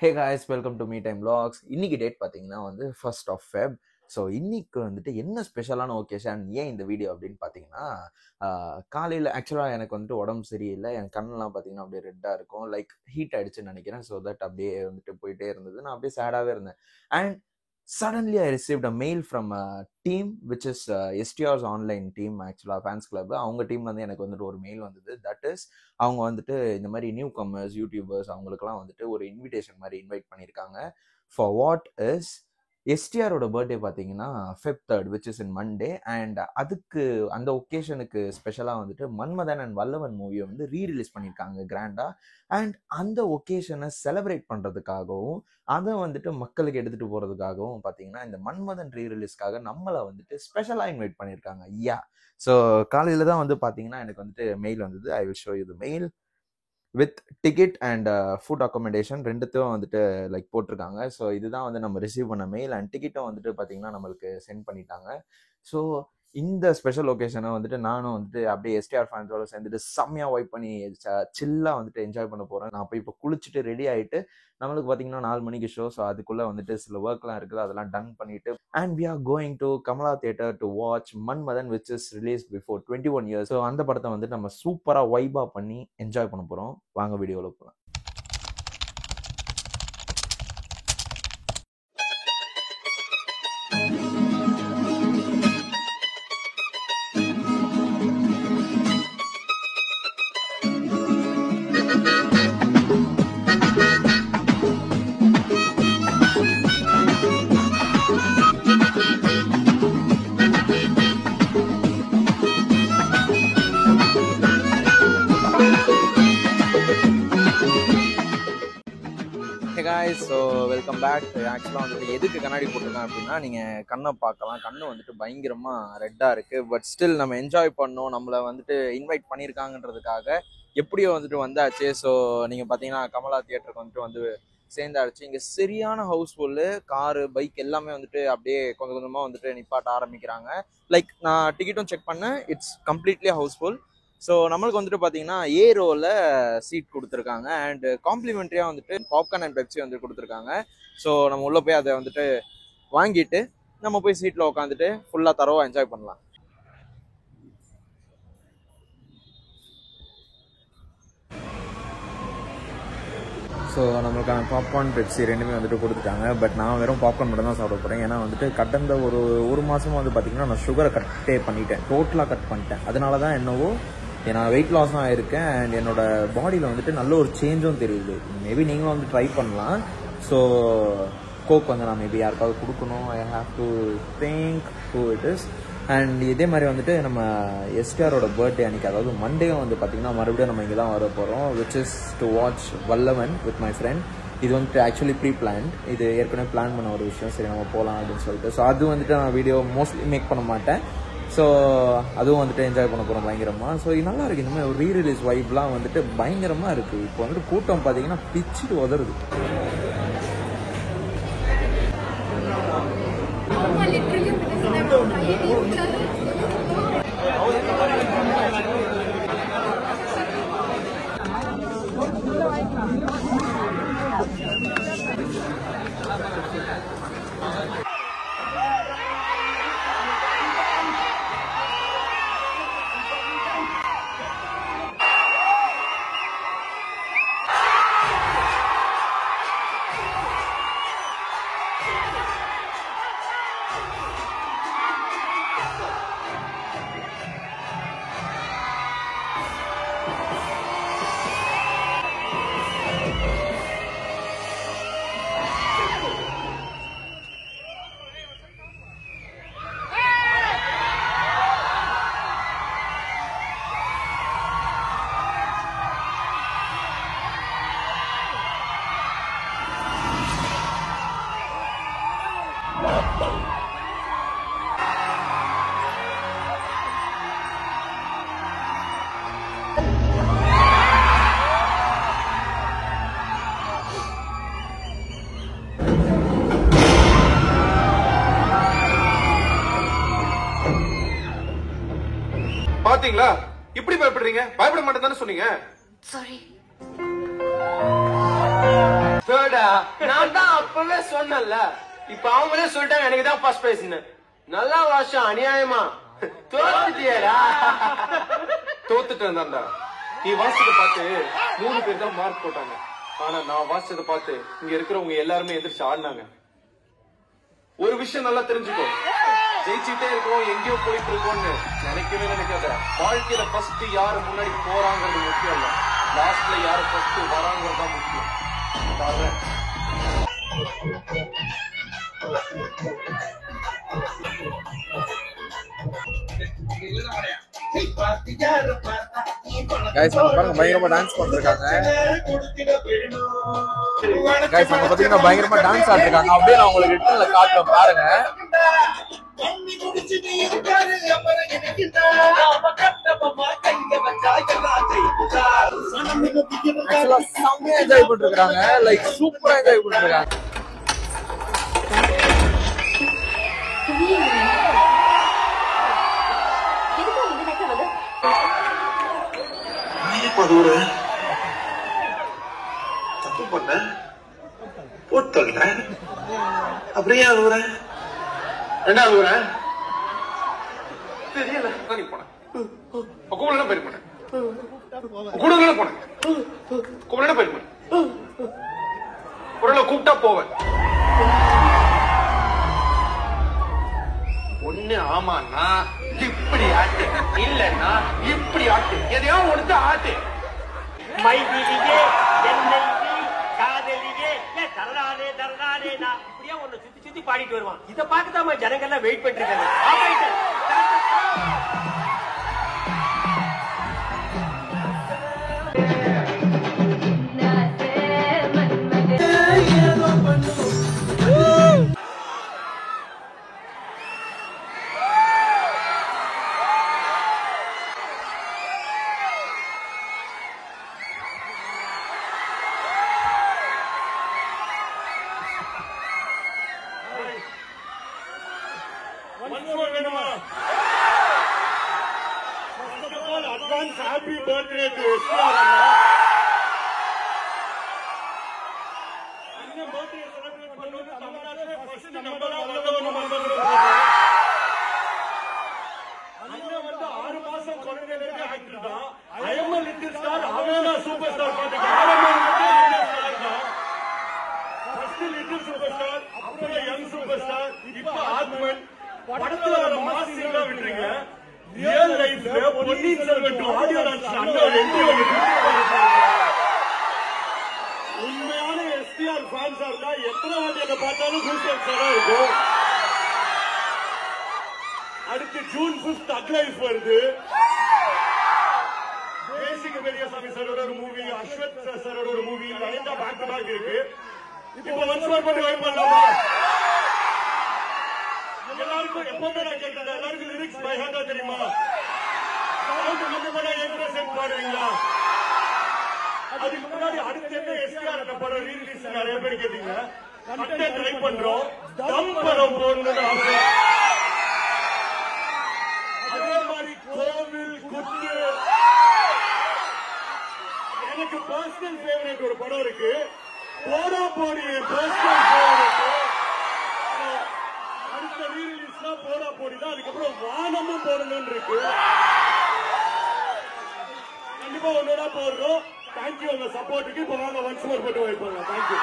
Hey guys, welcome to me time vlogs. இன்னைக்கு date பார்த்தீங்கன்னா வந்து 1st of Feb. ஸோ இன்னைக்கு வந்துட்டு என்ன ஸ்பெஷலான ஒகேஷன், ஏன் இந்த வீடியோ அப்படின்னு பார்த்தீங்கன்னா, காலையில் ஆக்சுவலாக எனக்கு வந்துட்டு உடம்பு சரியில்லை. என் கண்ணெலாம் பார்த்தீங்கன்னா அப்படியே ரெட்டாக இருக்கும், லைக் ஹீட் ஆகிடுச்சுன்னு நினைக்கிறேன். ஸோ தட் அப்படியே வந்துட்டு போயிட்டே இருந்தது. நான் அப்படியே சேடாகவே இருந்தேன். And suddenly I received a mail from a team which is STR's online team, ஆக்சுவலாக ஃபேன்ஸ் கிளப். அவங்க டீம்லேருந்து எனக்கு வந்துட்டு ஒரு மெயில் வந்தது. தட் இஸ் அவங்க வந்துட்டு இந்த மாதிரி நியூ கம்மர்ஸ் யூடியூபர்ஸ் அவங்களுக்குலாம் வந்துட்டு ஒரு இன்விடேஷன் மாதிரி இன்வைட் பண்ணியிருக்காங்க. ஃபார் வாட் இஸ் எஸ்டிஆரோட பர்த்டே பார்த்தீங்கன்னா Feb 3rd, which is in Monday. And அதுக்கு அந்த ஒகேஷனுக்கு ஸ்பெஷலாக வந்துட்டு மன்மதன் அண்ட் வல்லவன் மூவியை வந்து ரீரிலீஸ் பண்ணியிருக்காங்க கிராண்டாக. அண்ட் அந்த ஒகேஷனை செலிப்ரேட் பண்ணுறதுக்காகவும் அதை வந்துட்டு மக்களுக்கு எடுத்துகிட்டு போகிறதுக்காகவும் பார்த்தீங்கன்னா இந்த மன்மதன் ரீரிலீஸ்க்காக நம்மளை வந்துட்டு ஸ்பெஷலாக இன்வைட் பண்ணியிருக்காங்க. யா, ஸோ காலையில் தான் வந்து பார்த்தீங்கன்னா எனக்கு வந்துட்டு மெயில் வந்தது. I will show you the mail with ticket and food accommodation ரெண்டுத்தையும் வந்துட்டு லைக் போட்டிருக்காங்க. ஸோ இதுதான் வந்து நம்ம ரிசீவ் பண்ண மெயில். அண்ட் டிக்கெட்டும் வந்துட்டு பார்த்தீங்கன்னா நம்மளுக்கு சென்ட் பண்ணிட்டாங்க. ஸோ இந்த ஸ்பெஷல் ஒகேஷனை வந்துட்டு நானும் வந்துட்டு அப்படியே எஸ்டிஆர் ஃபேன்ஸோட சேர்ந்துட்டு செம்மையாக வைப் பண்ணி சில்லாக வந்துட்டு என்ஜாய் பண்ண போகிறேன். நான் போய் இப்போ குளிச்சுட்டு ரெடி ஆகிட்டு, நம்மளுக்கு பார்த்தீங்கன்னா 4 மணிக்கு ஷோ. ஸோ அதுக்குள்ளே வந்துட்டு சில ஒர்க்லாம் இருக்குது, அதெல்லாம் டன் பண்ணிட்டு and we are going to Kamala theatre to watch Manmadhan which is release before 21 years. So அந்த படத்தை வந்துட்டு நம்ம சூப்பராக வைபாக பண்ணி என்ஜாய் பண்ண போகிறோம். வாங்க வீடியோவில் போகலாம். So welcome back. ஆக்சுவலாக வந்துட்டு எதுக்கு கண்ணாடி போட்டிருக்கேன் அப்படின்னா, நீங்கள் கண்ணை பார்க்கலாம், கண்ணு வந்துட்டு பயங்கரமாக ரெட்டாக இருக்குது. பட் ஸ்டில் நம்ம என்ஜாய் பண்ணோம், நம்மளை வந்துட்டு இன்வைட் பண்ணியிருக்காங்கன்றதுக்காக எப்படியோ வந்துட்டு வந்தாச்சு. ஸோ நீங்கள் பார்த்தீங்கன்னா கமலா தியேட்டருக்கு வந்துட்டு வந்து சேர்ந்தாச்சு. இங்கே சரியான ஹவுஸ்ஃபுல்லு, காரு பைக் எல்லாமே வந்துட்டு அப்படியே கொஞ்சம் கொஞ்சமாக வந்துட்டு நிப்பாட்ட ஆரம்பிக்கிறாங்க. லைக் நான் டிக்கெட்டும் செக் பண்ணேன், இட்ஸ் கம்ப்ளீட்லி ஹவுஸ்ஃபுல். ஸோ நம்மளுக்கு வந்துட்டு பார்த்தீங்கன்னா ஏ ரோவில் சீட் கொடுத்துருக்காங்க. அண்ட் காம்ப்ளிமெண்ட்ரியாக வந்துட்டு பாப்கார்ன் அண்ட் பெப்சி வந்து கொடுத்துருக்காங்க. ஸோ நம்ம உள்ளே போய் அதை வந்துட்டு வாங்கிட்டு நம்ம போய் சீட்டில் உட்காந்துட்டு ஃபுல்லாக தரவாக என்ஜாய் பண்ணலாம். ஸோ நம்மளுக்கான பாப்கார்ன் பெப்சி ரெண்டுமே வந்துட்டு கொடுத்துட்டாங்க. பட் நான் வெறும் பாப்கார்ன் மட்டும் தான் சாப்பிட போகிறேன். ஏன்னா வந்துட்டு கடந்த ஒரு மாதமாக வந்து பார்த்திங்கன்னா நான் சுகரை கட்டே பண்ணிட்டேன், டோட்டலாக கட் பண்ணிட்டேன். அதனால தான் என்னவோ நான் வெயிட் லாஸும் ஆகிருக்கேன். அண்ட் என்னோட பாடியில் வந்துட்டு நல்ல ஒரு சேஞ்சும் தெரியுது. மேபி நீங்களும் வந்து ட்ரை பண்ணலாம். ஸோ கோக் வந்து நான் மேபி யாருக்காவது கொடுக்கணும். I have to think who it is. And இதே மாதிரி வந்துட்டு நம்ம எஸ்டிஆரோட பர்த்டே அன்றைக்கி, அதாவது மண்டேயும் வந்து பார்த்திங்கன்னா மறுபடியும் நம்ம இங்கே தான் வர போகிறோம், which is to watch Vallavan with my friend. இது வந்துட்டு ஆக்சுவலி ப்ரீ பிளான்ட், இது ஏற்கனவே பிளான் பண்ண ஒரு விஷயம். சரி நம்ம போகலாம் அப்படின்னு சொல்லிட்டு. ஸோ அது வந்துட்டு நான் வீடியோ மோஸ்ட்லி மேக் பண்ண மாட்டேன். ஸோ அதுவும் வந்துட்டு என்ஜாய் பண்ண போகிறோம் பயங்கரமாக. ஸோ இது நல்லா இருக்குது. இந்த மாதிரி ஒரு ரீரிலீஸ் வைப்லாம் வந்துட்டு பயங்கரமாக இருக்குது. இப்போ வந்துட்டு கூட்டம் பார்த்தீங்கன்னா பிச்சுட்டு உதறுது. பாத்தீங்களா இப்படி பயப்படுறீங்க? பயப்பட மாட்டேன்னு சொன்னீங்க. சாரி. நான் தான் அப்பவே சொன்னல, இப்ப அவங்களே சொல்லிட்டாங்க எனக்கு தான் ஃபர்ஸ்ட் பிரைஸ்னு. நல்லா வாஷம் அநியாயமா தோத்துட்டியடா. தோத்துட்டேன் தான்டா. நீ வாசிச்சதை பார்த்து 3 பேர் தான் மார்க் போட்டாங்க. ஆனா நான் வாசிச்சதை பார்த்து இங்க இருக்கிறவங்க எல்லாருமே எதிர்த்து ஆடினாங்க. ஒரு விஷயம் நல்லா தெரிஞ்சுக்கோ, ஜெயிச்சுட்டே இருக்கோம் எங்கேயோ போயிட்டு இருக்கோம்னு நினைக்கவே நினைக்காத. வாழ்க்கையில ஃபர்ஸ்ட் யாரு முன்னாடி போறாங்கிறது முக்கியம் இல்ல, லாஸ்ட்ல யாரு ஃபர்ஸ்ட் வராங்கிறது தான் முக்கியம். கைஸ் பாருங்க பயங்கரமா டான்ஸ் பண்ணிருக்காங்க. கைஸ் அங்க பாத்தீங்கன்னா பயங்கரமா டான்ஸ் ஆடிருக்காங்க. அப்படியே நான் உங்களுக்கு ரிட்டர்ன்ல காட்டுறேன் பாருங்க. செம்மையா என்ஜாய் பண்ணிருக்காங்க. லைக் சூப்பரா என்ஜாய் பண்ணிருக்காங்க. தப்பு பண்ண போட்டல அப்படியே அழுவுற. என்ன அழுவுற? தெரியல. நீ போன கூப்பிடலாம் போய் போனேன், கூட போனேன், கூப்பிடலாம் போய் போனேன். ஒரு கூப்பிட்டா போவேன். ஒண்ணு ஆமாண்ணா இப்படி ஆட்டு, இல்லன்னா இப்படி ஆட்டு, எதையோ ஒன்று ஆட்டு. மைதிலியே என்னை காதலியே தரதானே தரதானே நான் இப்படியே ஒன்னு சுத்தி சுத்தி பாடிட்டு வருவான். இதை பார்க்கத்தாம ஜனங்க எல்லாம் வெயிட் பண்ணிட்டு இருக்காங்க. Happy birthday to SR. இந்த birthday celebrate பண்ணும்போது தமிழ்நாட்டுல first நம்பரா வந்தவங்க வந்தாங்க. அண்ணா வந்து 6 மாசம் குழந்தையில இருந்து ஆக்டர் தான். I am a little star, அவனா சூப்பர் ஸ்டார் பாத்தீங்க. ஃபர்ஸ்ட் லிட்டில் சூப்பர் ஸ்டார், அப்புறம் யங் சூப்பர் ஸ்டார், இப்போ ஆத்மன். படத்துல வர மாஸ் சீன்லாம் விட்டுருங்க. ரியல் லைஃப்ல பொன்னியின் செல்வன் ஆடியோ லான்ச்ல அண்ணா என்ட்ரி ஒன்று உண்மையான எஸ்டிஆர் ஃபேன்ஸா இருந்தா எத்தனை வாட்டி என்ன பார்த்தாலும் கூஸ்பம்ஸா இருக்கும். அடுத்து ஜூன் 5 தக் லைஃப் வருது. பேசிக் பெரியசாமி சாரோட ஒரு மூவி, அஸ்வத் சாரோட ஒரு மூவி, நயன்தா பேக் டு பேக் இருக்கு. இப்போ ஒன்ஸ் மோர் பண்ணி வெயிட் பண்ணலாமா? எல்லாருக்கும் எப்பவுமே நான் கேட்கிறேன், எல்லாருக்கும் லிரிக்ஸ் பை ஹார்ட்டா தெரியுமா? சவுண்ட் கொஞ்சம் எக்ஸ்பிரஷன் பாடுவீங்களா? அதுக்கு முன்னாடி அடுத்து என்ன எஸ்டிஆர் படம் ரீரிலீஸ் நிறைய பேர் கேட்டீங்க. கண்டென்ட் ட்ரை பண்றோம், தம் படம் போடணும்னு ஆசை. அதே மாதிரி கோவில் குத்து. எனக்கு பர்சனல் ஃபேவரட் ஒரு படம் இருக்கு, போடா போடி. பர்சனல் ஃபேவரட் அடுத்த ரீரிலீஸ்னா போடா போடிதான். அதுக்கப்புறம் வானமும் போடணும்னு இருக்கு. கண்டிப்பா ஒன்னோட போடுறோம். தேங்க்யூ உங்க சப்போர்ட்டுக்கு. இப்ப வாங்க ஒன்ஸ் மோர் போட்டு வெயிட் பண்ணலாம். தேங்க்யூ.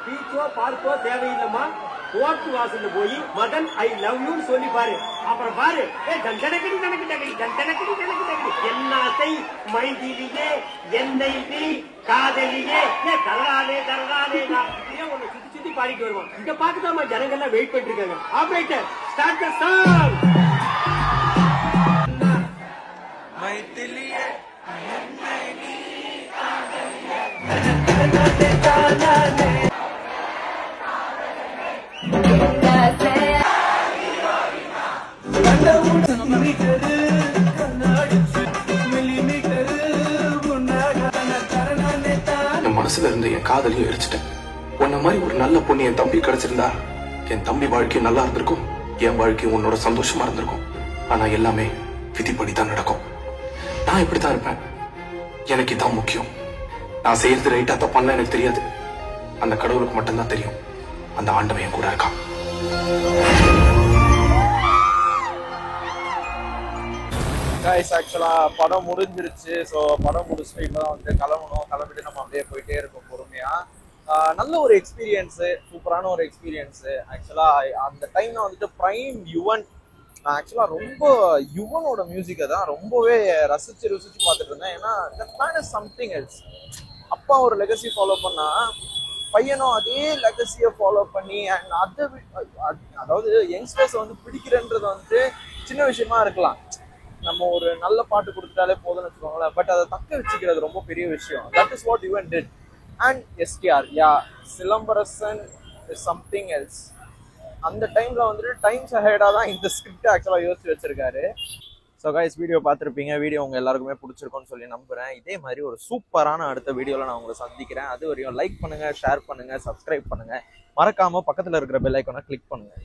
பீச்சோ பார்க்கோ தேவையில்லைமா, கோர்ட் வாசல்ல போய் மதன் ஐ லவ் யூ சொல்லி பாரு. அப்புறம் பாரு தண்டனக்கடி தனக்கு தகடி தண்டனக்கடி தனக்கு தகடி என்னாசை மைதிலியே என்னை நீ காதலியே தரதானே தரதானே நான் இப்படியே ஒன்னு சுத்தி சுத்தி பாடிட்டு வருவான். இதை பார்க்கத்தாம ஜனங்க எல்லாம் வெயிட் பண்ணிட்டு இருக்காங்க. Operator start the song. மைதிலியே என்னை நீ காதலியே தரதானே என் மனசுல இருந்து என் காதலையும் எரிச்சிட்டேன். உன்னை மாதிரி ஒரு நல்ல பொண்ணு என் தம்பி கிடைச்சிருந்தா என் தம்பி வாழ்க்கையும் நல்லா இருந்திருக்கும், என் வாழ்க்கையும் உன்னோட சந்தோஷமா இருந்திருக்கும். ஆனா எல்லாமே விதிப்படி தான் நடக்கும். நான் இப்படித்தான் இருப்பேன். எனக்கு இதான் முக்கியம். நான் செய்யறது ரைட்டா தப்பான்னு எனக்கு தெரியாது. அந்த கடவுளுக்கு மட்டும்தான் தெரியும். அந்த ஆண்டவன் என் கூட இருக்கான். கைஸ் ஆக்சுவலா படம் முடிஞ்சிருச்சு. ஸோ படம் முடிச்சுட்டு இப்பதான் வந்து கிளம்பிட்டு நம்ம அப்படியே போயிட்டே இருக்கோம் பொறுமையா. நல்ல ஒரு எக்ஸ்பீரியன்ஸு, சூப்பரான ஒரு எக்ஸ்பீரியன்ஸு. ஆக்சுவலா அந்த டைம்ல வந்துட்டு பிரைம் யுவன், நான் ஆக்சுவலா ரொம்ப யுவனோட மியூசிக்கை தான் ரொம்பவே ரசிச்சு பார்த்துட்டு இருந்தேன். ஏன்னா that man is something else. அப்பா ஒரு லெகசி ஃபாலோ பண்ணா, பையனும் அதே லெகசியை ஃபாலோ பண்ணி அண்ட் அதாவது யங்ஸ்டர்ஸ் வந்து பிடிக்கிறன்றது வந்துட்டு சின்ன விஷயமா இருக்கலாம். நம்ம ஒரு நல்ல பாட்டு கொடுத்துட்டாலே போதும்னு வச்சுக்கோங்களேன். பட் அதை தக்க வச்சுக்கிறது ரொம்ப பெரிய விஷயம். That is what Yuvan did. And STR, yeah, Silambarasan is something else. அந்த டைம்ல வந்துட்டு டைம்ஸ் அஹெடாக தான் இந்த ஸ்கிரிப்ட் ஆக்சுவலாக யோசிச்சு வச்சிருக்காரு. ஸோ கைஸ், வீடியோ பார்த்துருப்பீங்க. வீடியோ உங்க எல்லாருக்குமே பிடிச்சிருக்கும்னு சொல்லி நம்புறேன். இதே மாதிரி ஒரு சூப்பரான அடுத்த வீடியோவில் நான் உங்களை சந்திக்கிறேன். அது வரையும் லைக் பண்ணுங்க, ஷேர் பண்ணுங்க, சப்ஸ்கிரைப் பண்ணுங்க. மறக்காம பக்கத்தில் இருக்கிற பெல் ஐக்கானை கிளிக் பண்ணுங்க.